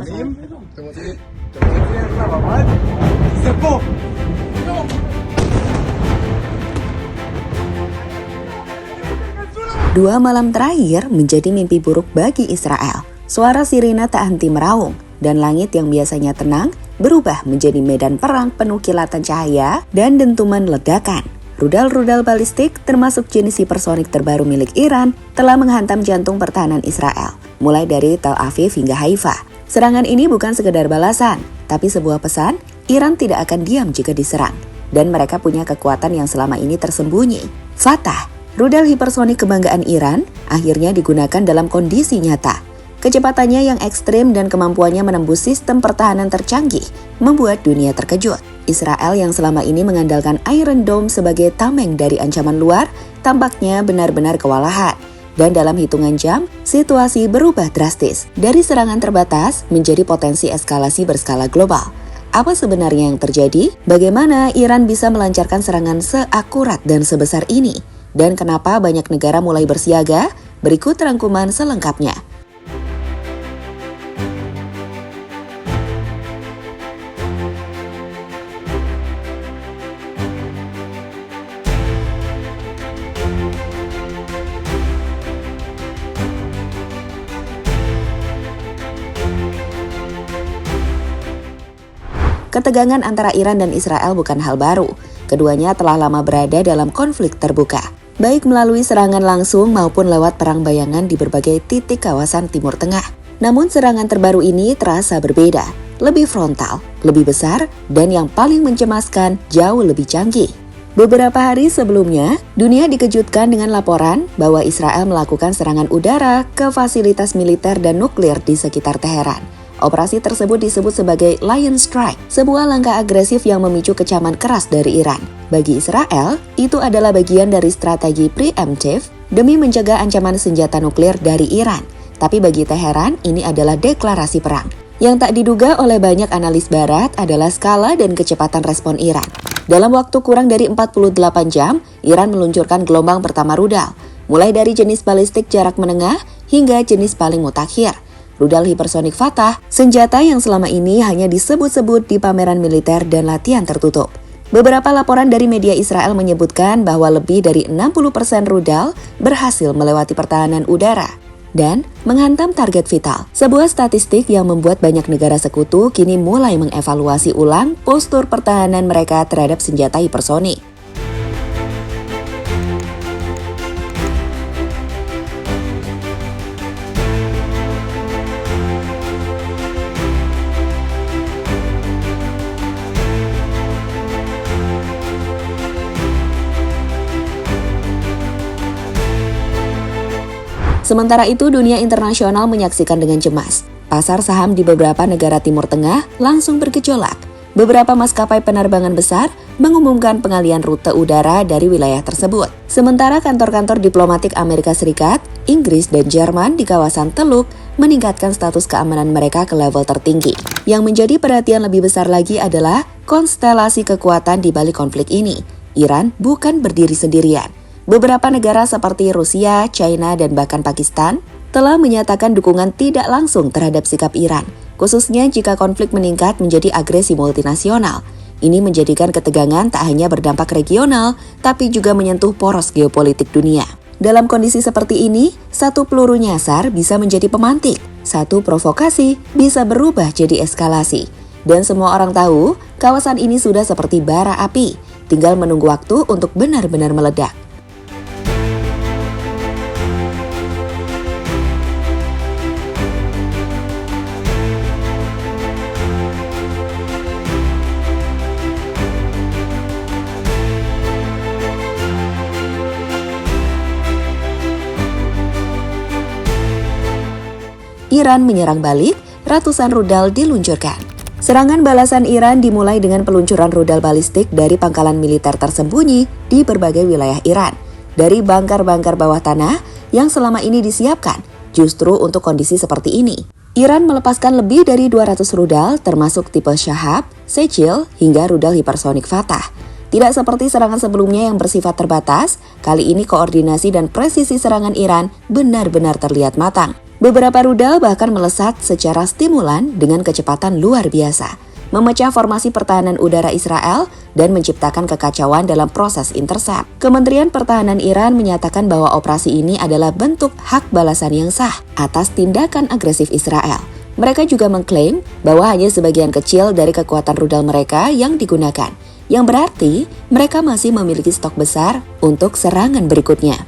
Karim, tunggu sini. Tunggu sini, kenapa, Mat? Sepo. Dua malam terakhir menjadi mimpi buruk bagi Israel. Suara sirine tak henti meraung, dan langit yang biasanya tenang berubah menjadi medan perang penuh kilatan cahaya dan dentuman ledakan. Rudal-rudal balistik termasuk jenis hipersonik terbaru milik Iran telah menghantam jantung pertahanan Israel, mulai dari Tel Aviv hingga Haifa. Serangan ini bukan sekedar balasan, tapi sebuah pesan, Iran tidak akan diam jika diserang. Dan mereka punya kekuatan yang selama ini tersembunyi. Fatah, rudal hipersonik kebanggaan Iran, akhirnya digunakan dalam kondisi nyata. Kecepatannya yang ekstrim dan kemampuannya menembus sistem pertahanan tercanggih membuat dunia terkejut. Israel yang selama ini mengandalkan Iron Dome sebagai tameng dari ancaman luar, tampaknya benar-benar kewalahan. Dan dalam hitungan jam, situasi berubah drastis. Dari serangan terbatas menjadi potensi eskalasi berskala global. Apa sebenarnya yang terjadi? Bagaimana Iran bisa melancarkan serangan seakurat dan sebesar ini? Dan kenapa banyak negara mulai bersiaga? Berikut rangkuman selengkapnya. Ketegangan antara Iran dan Israel bukan hal baru. Keduanya telah lama berada dalam konflik terbuka, baik melalui serangan langsung maupun lewat perang bayangan di berbagai titik kawasan Timur Tengah. Namun serangan terbaru ini terasa berbeda, lebih frontal, lebih besar, dan yang paling mencemaskan jauh lebih canggih. Beberapa hari sebelumnya, dunia dikejutkan dengan laporan bahwa Israel melakukan serangan udara ke fasilitas militer dan nuklir di sekitar Teheran. Operasi tersebut disebut sebagai Lion Strike, sebuah langkah agresif yang memicu kecaman keras dari Iran. Bagi Israel, itu adalah bagian dari strategi preemptive demi mencegah ancaman senjata nuklir dari Iran. Tapi bagi Teheran, ini adalah deklarasi perang. Yang tak diduga oleh banyak analis barat adalah skala dan kecepatan respon Iran. Dalam waktu kurang dari 48 jam, Iran meluncurkan gelombang pertama rudal, mulai dari jenis balistik jarak menengah hingga jenis paling mutakhir. Rudal hipersonik Fatah, senjata yang selama ini hanya disebut-sebut di pameran militer dan latihan tertutup. Beberapa laporan dari media Israel menyebutkan bahwa lebih dari 60% rudal berhasil melewati pertahanan udara dan menghantam target vital. Sebuah statistik yang membuat banyak negara sekutu kini mulai mengevaluasi ulang postur pertahanan mereka terhadap senjata hipersonik. Sementara itu, dunia internasional menyaksikan dengan cemas. Pasar saham di beberapa negara Timur Tengah langsung bergejolak. Beberapa maskapai penerbangan besar mengumumkan pengalihan rute udara dari wilayah tersebut. Sementara kantor-kantor diplomatik Amerika Serikat, Inggris, dan Jerman di kawasan Teluk meningkatkan status keamanan mereka ke level tertinggi. Yang menjadi perhatian lebih besar lagi adalah konstelasi kekuatan di balik konflik ini. Iran bukan berdiri sendirian. Beberapa negara seperti Rusia, China, dan bahkan Pakistan telah menyatakan dukungan tidak langsung terhadap sikap Iran, khususnya jika konflik meningkat menjadi agresi multinasional. Ini menjadikan ketegangan tak hanya berdampak regional, tapi juga menyentuh poros geopolitik dunia. Dalam kondisi seperti ini, satu peluru nyasar bisa menjadi pemantik, satu provokasi bisa berubah jadi eskalasi. Dan semua orang tahu, kawasan ini sudah seperti bara api, tinggal menunggu waktu untuk benar-benar meledak. Iran menyerang balik, ratusan rudal diluncurkan. Serangan balasan Iran dimulai dengan peluncuran rudal balistik dari pangkalan militer tersembunyi di berbagai wilayah Iran. Dari bangkar-bangkar bawah tanah yang selama ini disiapkan justru untuk kondisi seperti ini. Iran melepaskan lebih dari 200 rudal termasuk tipe Shahab, Sejil, hingga rudal hipersonik Fatah. Tidak seperti serangan sebelumnya yang bersifat terbatas, kali ini koordinasi dan presisi serangan Iran benar-benar terlihat matang. Beberapa rudal bahkan melesat secara stimulan dengan kecepatan luar biasa, memecah formasi pertahanan udara Israel dan menciptakan kekacauan dalam proses intercept. Kementerian Pertahanan Iran menyatakan bahwa operasi ini adalah bentuk hak balasan yang sah atas tindakan agresif Israel. Mereka juga mengklaim bahwa hanya sebagian kecil dari kekuatan rudal mereka yang digunakan, yang berarti mereka masih memiliki stok besar untuk serangan berikutnya.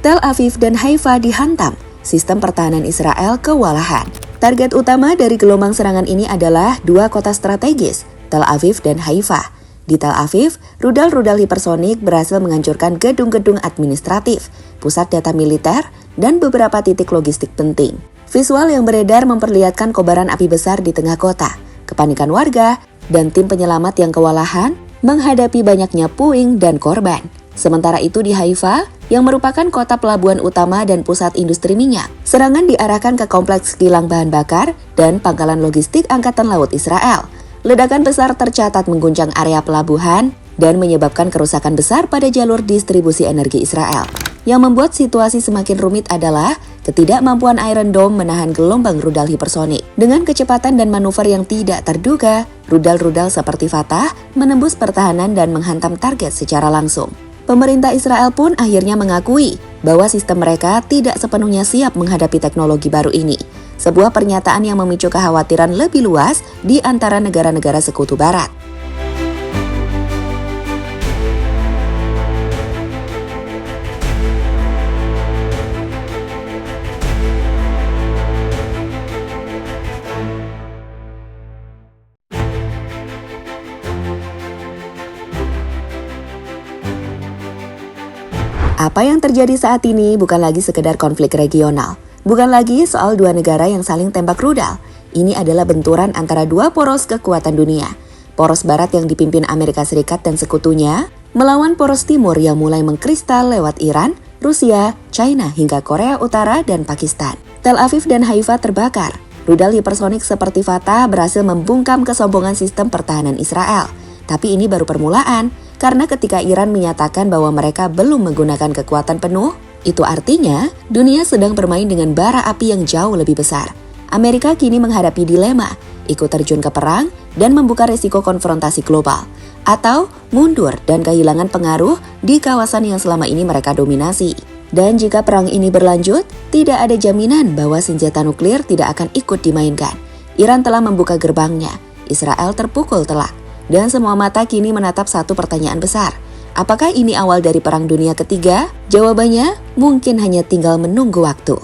Tel Aviv dan Haifa dihantam, sistem pertahanan Israel kewalahan. Target utama dari gelombang serangan ini adalah dua kota strategis, Tel Aviv dan Haifa. Di Tel Aviv, rudal-rudal hipersonik berhasil menghancurkan gedung-gedung administratif, pusat data militer, dan beberapa titik logistik penting. Visual yang beredar memperlihatkan kobaran api besar di tengah kota, kepanikan warga, dan tim penyelamat yang kewalahan menghadapi banyaknya puing dan korban. Sementara itu di Haifa, yang merupakan kota pelabuhan utama dan pusat industri minyak, serangan diarahkan ke kompleks kilang bahan bakar dan pangkalan logistik Angkatan Laut Israel. Ledakan besar tercatat mengguncang area pelabuhan dan menyebabkan kerusakan besar pada jalur distribusi energi Israel. Yang membuat situasi semakin rumit adalah ketidakmampuan Iron Dome menahan gelombang rudal hipersonik. Dengan kecepatan dan manuver yang tidak terduga, rudal-rudal seperti Fatah menembus pertahanan dan menghantam target secara langsung. Pemerintah Israel pun akhirnya mengakui bahwa sistem mereka tidak sepenuhnya siap menghadapi teknologi baru ini. Sebuah pernyataan yang memicu kekhawatiran lebih luas di antara negara-negara sekutu barat. Apa yang terjadi saat ini bukan lagi sekedar konflik regional. Bukan lagi soal dua negara yang saling tembak rudal. Ini adalah benturan antara dua poros kekuatan dunia. Poros barat yang dipimpin Amerika Serikat dan sekutunya, melawan poros timur yang mulai mengkristal lewat Iran, Rusia, China hingga Korea Utara dan Pakistan. Tel Aviv dan Haifa terbakar. Rudal hipersonik seperti Fatah berhasil membungkam kesombongan sistem pertahanan Israel. Tapi ini baru permulaan, karena ketika Iran menyatakan bahwa mereka belum menggunakan kekuatan penuh, itu artinya dunia sedang bermain dengan bara api yang jauh lebih besar. Amerika kini menghadapi dilema, ikut terjun ke perang dan membuka risiko konfrontasi global, atau mundur dan kehilangan pengaruh di kawasan yang selama ini mereka dominasi. Dan jika perang ini berlanjut, tidak ada jaminan bahwa senjata nuklir tidak akan ikut dimainkan. Iran telah membuka gerbangnya, Israel terpukul telak. Dan semua mata kini menatap satu pertanyaan besar. Apakah ini awal dari Perang Dunia Ketiga? Jawabannya mungkin hanya tinggal menunggu waktu.